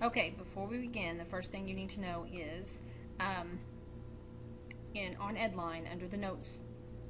Okay, before we begin, the first thing you need to know is on Edline, under the notes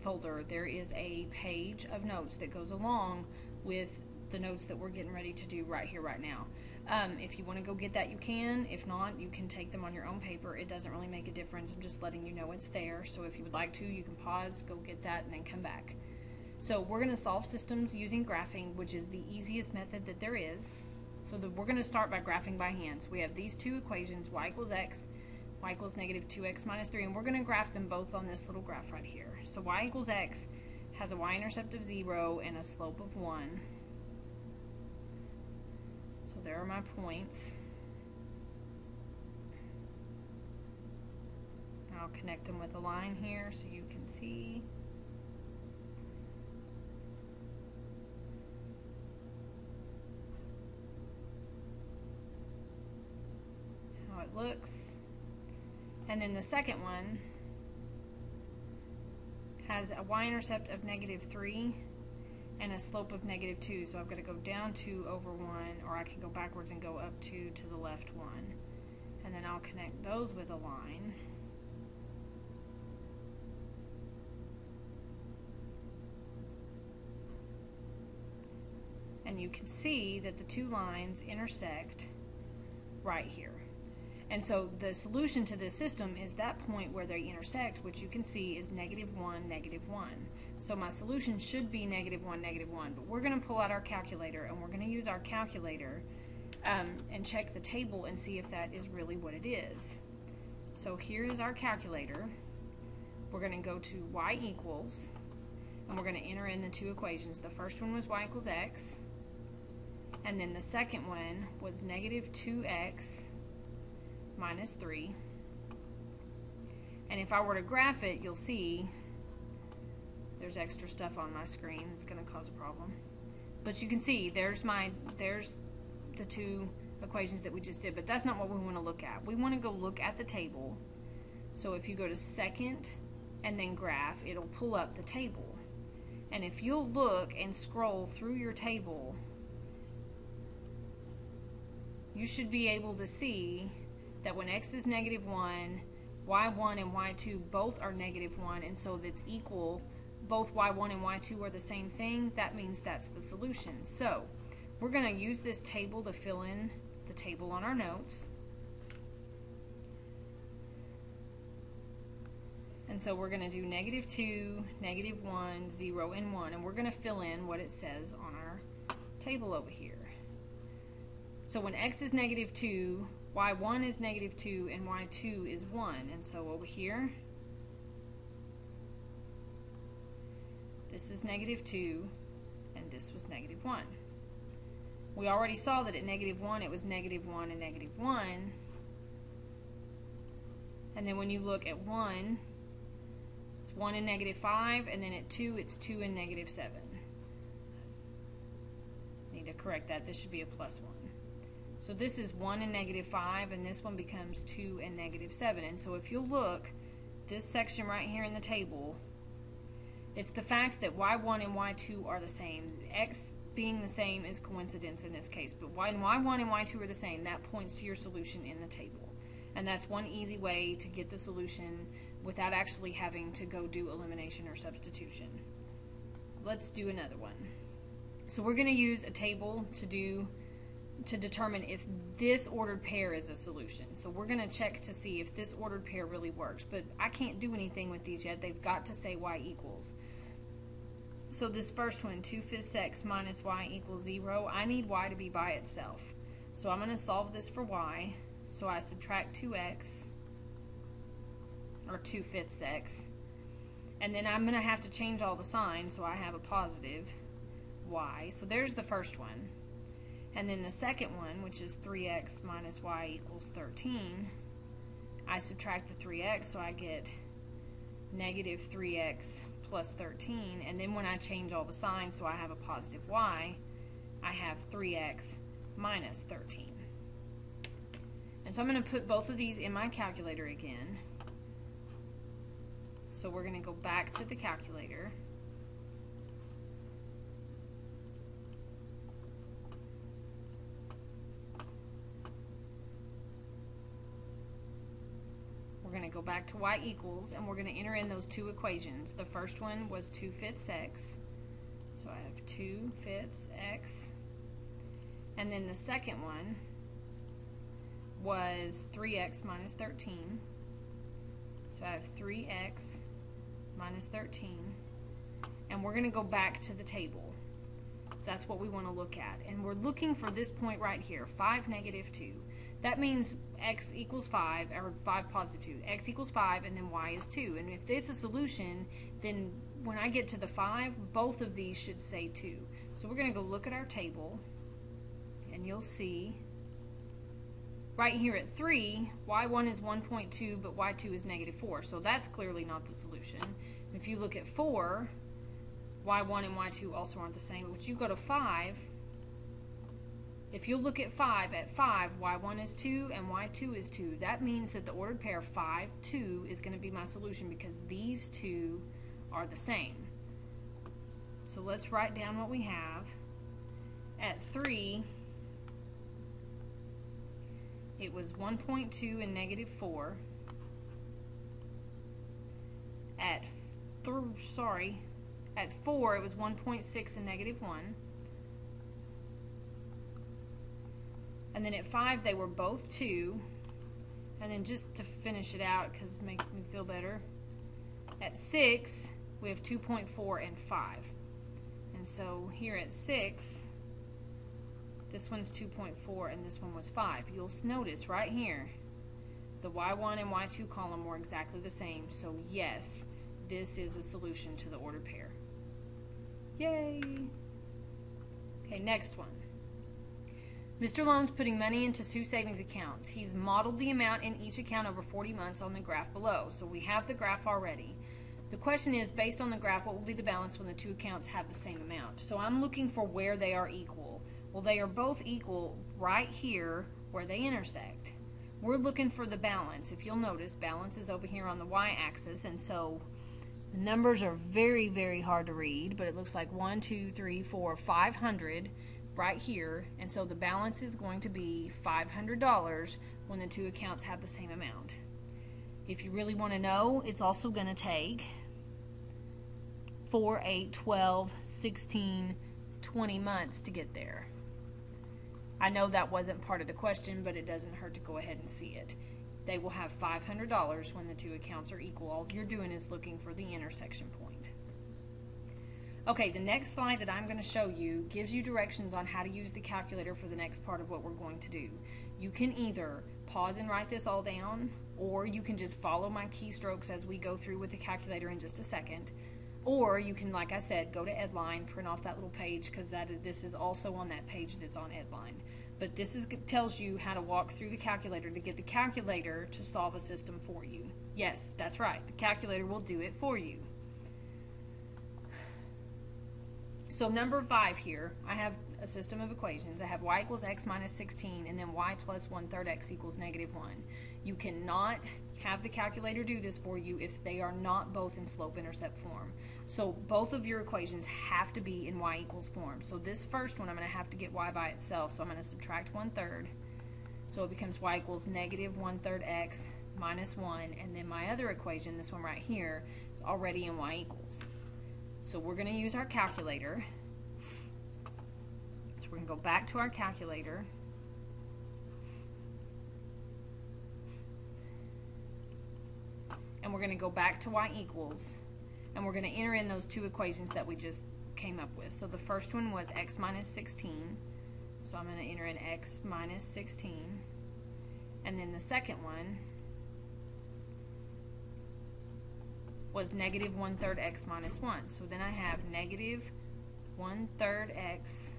folder, there is a page of notes that goes along with the notes that we're getting ready to do right here, right now. If you want to go get that, you can. If not, you can take them on your own paper. It doesn't really make a difference. I'm just letting you know it's there. So if you would like to, you can pause, go get that, and then come back. So we're going to solve systems using graphing, which is the easiest method that there is. So we're going to start by graphing by hand. So we have these two equations, y equals x, y equals negative 2x minus 3, and we're going to graph them both on this little graph right here. So y equals x has a y-intercept of 0 and a slope of 1. So there are my points. I'll connect them with a line here so you can see. How it looks. And then the second one has a y-intercept of negative 3 and a slope of negative 2. So I've got to go down 2 over 1, or I can go backwards and go up 2 to the left 1. And then I'll connect those with a line. And you can see that the two lines intersect right here. And so the solution to this system is that point where they intersect, which you can see is negative 1, negative 1. So my solution should be negative 1, negative 1. But we're going to pull out our calculator, and we're going to use our calculator and check the table and see if that is really what it is. So here is our calculator. We're going to go to y equals, and we're going to enter in the two equations. The first one was y equals x, and then the second one was negative 2x minus 3. And if I were to graph it, you'll see there's extra stuff on my screen that's going to cause a problem. But you can see there's the two equations that we just did, but that's not what we want to look at. We want to go look at the table. So if you go to second and then graph, it'll pull up the table. And if you'll look and scroll through your table, you should be able to see that when x is negative 1, y1 and y2 both are negative 1, and so that's equal. Both y1 and y2 are the same thing. That means that's the solution. So we're going to use this table to fill in the table on our notes. And so we're going to do negative 2, negative 1, 0, and 1, and we're going to fill in what it says on our table over here. So when x is negative 2, y1 is negative 2, and y2 is 1. And so over here, this is negative 2, and this was negative 1. We already saw that at negative 1, it was negative 1 and negative 1. And then when you look at 1, it's 1 and negative 5, and then at 2, it's 2 and negative 7. Need to correct that. This should be a plus 1. So this is 1 and negative 5, and this one becomes 2 and negative 7. And so if you look, this section right here in the table, it's the fact that y1 and y2 are the same. X being the same is coincidence in this case, but when y1 and y2 are the same, that points to your solution in the table. And that's one easy way to get the solution without actually having to go do elimination or substitution. Let's do another one. So we're going to use a table to determine if this ordered pair is a solution. So we're going to check to see if this ordered pair really works, but I can't do anything with these yet. They've got to say y equals. So this first one, 2/5 x minus y equals 0, I need y to be by itself. So I'm going to solve this for y. So I subtract 2x, or 2/5 x, and then I'm going to have to change all the signs so I have a positive y. So there's the first one. And then the second one, which is 3x minus y equals 13, I subtract the 3x, so I get negative 3x plus 13. And then when I change all the signs so I have a positive y, I have 3x minus 13. And so I'm going to put both of these in my calculator again. So we're going to go back to the calculator. to go back to y equals, and we're going to enter in those two equations. The first one was 2/5 x, so I have 2/5 x, and then the second one was 3x minus 13, so I have 3x minus 13, and we're going to go back to the table. So that's what we want to look at, and we're looking for this point right here, 5, -2. That means x equals 5, or 5 positive 2. X equals 5, and then y is 2. And if there's a solution, then when I get to the 5, both of these should say 2. So we're going to go look at our table, and you'll see right here at 3, y1 is 1.2, but y2 is -4. So that's clearly not the solution. If you look at 4, y1 and y2 also aren't the same. But when you go to 5, if you look at 5, y1 is 2 and y2 is 2. That means that the ordered pair 5, 2 is going to be my solution because these two are the same. So let's write down what we have. At 3, it was 1.2 and -4. At 4, it was 1.6 and -1. And then at 5, they were both 2. And then just to finish it out, because it makes me feel better, at 6, we have 2.4 and 5. And so here at 6, this one's 2.4 and this one was 5. You'll notice right here, the y1 and y2 column were exactly the same. So yes, this is a solution to the ordered pair. Yay! Okay, next one. Mr. Loan's putting money into 2 savings accounts. He's modeled the amount in each account over 40 months on the graph below. So we have the graph already. The question is, based on the graph, what will be the balance when the 2 accounts have the same amount? So I'm looking for where they are equal. Well, they are both equal right here where they intersect. We're looking for the balance. If you'll notice, balance is over here on the y-axis, and so the numbers are very, very hard to read, but it looks like 1, 2, 3, 4, 500 right here, and so the balance is going to be $500 when the 2 accounts have the same amount. If you really want to know, it's also going to take 4, 8, 12, 16, 20 months to get there. I know that wasn't part of the question, but it doesn't hurt to go ahead and see it. They will have $500 when the 2 accounts are equal. All you're doing is looking for the intersection point. Okay, the next slide that I'm going to show you gives you directions on how to use the calculator for the next part of what we're going to do. You can either pause and write this all down, or you can just follow my keystrokes as we go through with the calculator in just a second. Or you can, like I said, go to Edline, print off that little page, because this is also on that page that's on Edline. But this tells you how to walk through the calculator to get the calculator to solve a system for you. Yes, that's right. The calculator will do it for you. So number 5 here, I have a system of equations. I have y equals x minus 16, and then y plus 1/3 x equals -1. You cannot have the calculator do this for you if they are not both in slope-intercept form. So both of your equations have to be in y equals form. So this first one, I'm going to have to get y by itself. So I'm going to subtract 1/3. So it becomes y equals -1/3 x minus 1. And then my other equation, this one right here, is already in y equals. So we're going to use our calculator. So we're going to go back to our calculator. And we're going to go back to y equals. And we're going to enter in those 2 equations that we just came up with. So the first one was x minus 16. So I'm going to enter in x minus 16. And then the second one was -1/3 x minus 1. So then I have -1/3 x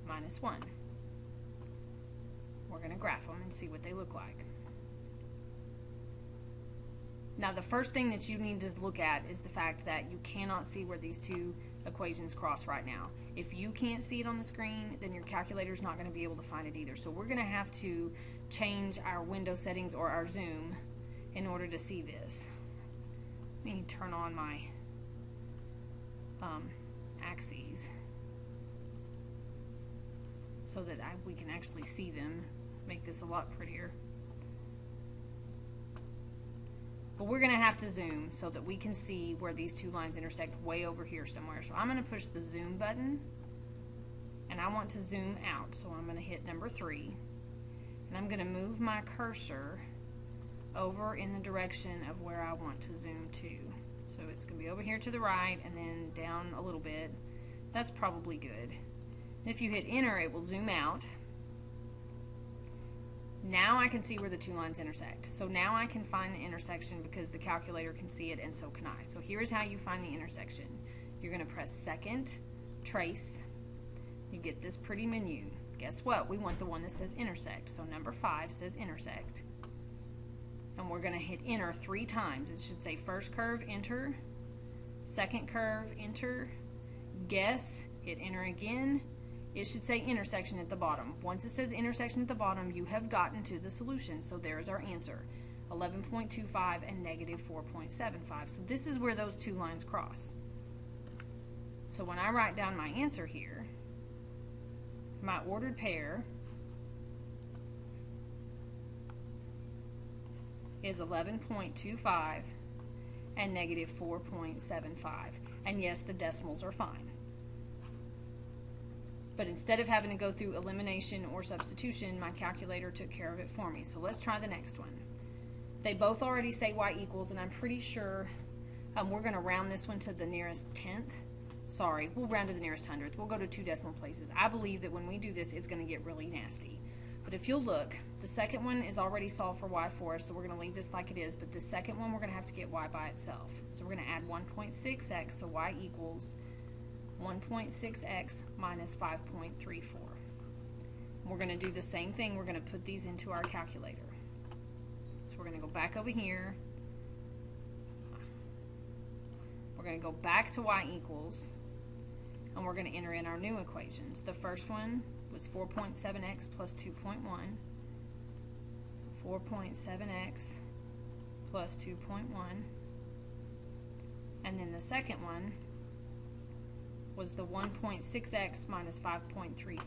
minus 1. We're going to graph them and see what they look like. Now the first thing that you need to look at is the fact that you cannot see where these 2 equations cross right now. If you can't see it on the screen, then your calculator is not going to be able to find it either. So we're going to have to change our window settings or our zoom in order to see this. Let me turn on my axes so that we can actually see them. Make this a lot prettier. But we're going to have to zoom so that we can see where these two lines intersect way over here somewhere. So I'm going to push the zoom button, and I want to zoom out. So I'm going to hit number 3, and I'm going to move my cursor over in the direction of where I want to zoom to. So it's going to be over here to the right and then down a little bit. That's probably good. And if you hit enter, it will zoom out. Now I can see where the two lines intersect. So now I can find the intersection because the calculator can see it, and so can I. So here's how you find the intersection. You're going to press second, trace. You get this pretty menu. Guess what? We want the one that says intersect. So number 5 says intersect. And we're going to hit enter 3 times. It should say first curve, enter. Second curve, enter. Guess, hit enter again. It should say intersection at the bottom. Once it says intersection at the bottom, you have gotten to the solution. So there's our answer, 11.25 and negative 4.75. So this is where those two lines cross. So when I write down my answer here, my ordered pair is 11.25 and negative 4.75. And yes, the decimals are fine. But instead of having to go through elimination or substitution, my calculator took care of it for me. So let's try the next one. They both already say y equals, and I'm pretty sure we're going to round this one to the nearest tenth. Sorry, we'll round to the nearest hundredth. We'll go to 2 decimal places. I believe that when we do this, it's going to get really nasty. But if you'll look, the second one is already solved for y for us, so we're going to leave this like it is. But the second one, we're going to have to get y by itself. So we're going to add 1.6x, so y equals 1.6x minus 5.34. We're going to do the same thing. We're going to put these into our calculator. So we're going to go back over here. We're going to go back to y equals, and we're going to enter in our new equations. The first one was 4.7x plus 2.1, 4.7x plus 2.1, and then the second one was the 1.6x minus 5.34.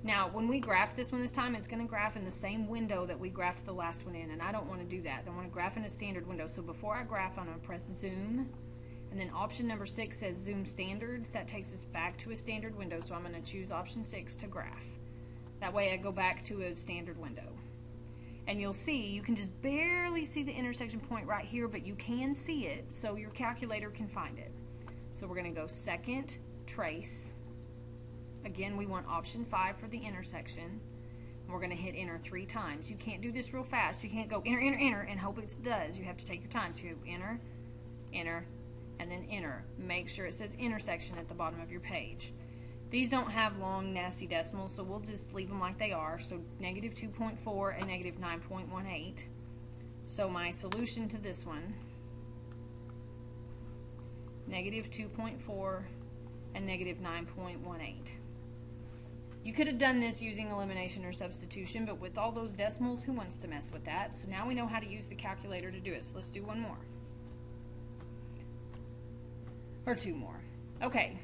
Now, when we graph this one this time, it's going to graph in the same window that we graphed the last one in, and I don't want to do that. I want to graph in a standard window. So before I graph, I'm going to press zoom, and then option number 6 says zoom standard. That takes us back to a standard window, so I'm going to choose option 6 to graph. That way I go back to a standard window. And you'll see, you can just barely see the intersection point right here, but you can see it, so your calculator can find it. So we're going to go second, trace. Again, we want option 5 for the intersection. We're going to hit enter 3 times. You can't do this real fast. You can't go enter, enter, enter, and hope it does. You have to take your time. So you enter, enter, and then enter. Make sure it says intersection at the bottom of your page. These don't have long, nasty decimals, so we'll just leave them like they are. So negative 2.4 and negative 9.18. So my solution to this one, negative 2.4 and negative 9.18. You could have done this using elimination or substitution, but with all those decimals, who wants to mess with that? So now we know how to use the calculator to do it. So let's do one more. Or 2 more. Okay.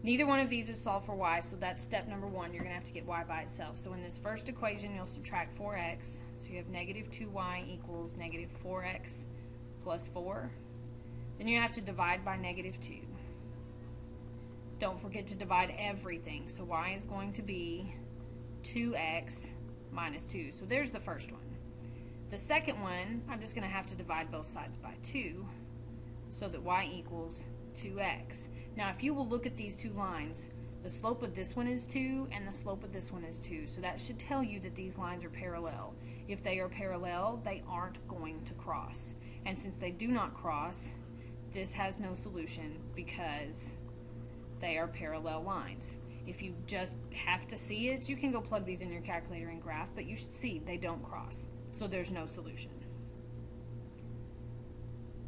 Neither one of these is solved for y, so that's step number 1. You're going to have to get y by itself. So in this first equation, you'll subtract 4x. So you have negative 2y equals negative 4x plus 4. Then you have to divide by negative 2. Don't forget to divide everything. So y is going to be 2x minus 2. So there's the first one. The second one, I'm just going to have to divide both sides by 2 so that y equals 2x. Now, if you will look at these two lines, the slope of this one is 2 and the slope of this one is 2. So that should tell you that these lines are parallel. If they are parallel, they aren't going to cross. And since they do not cross, this has no solution because they are parallel lines. If you just have to see it, you can go plug these in your calculator and graph, but you should see they don't cross. So there's no solution.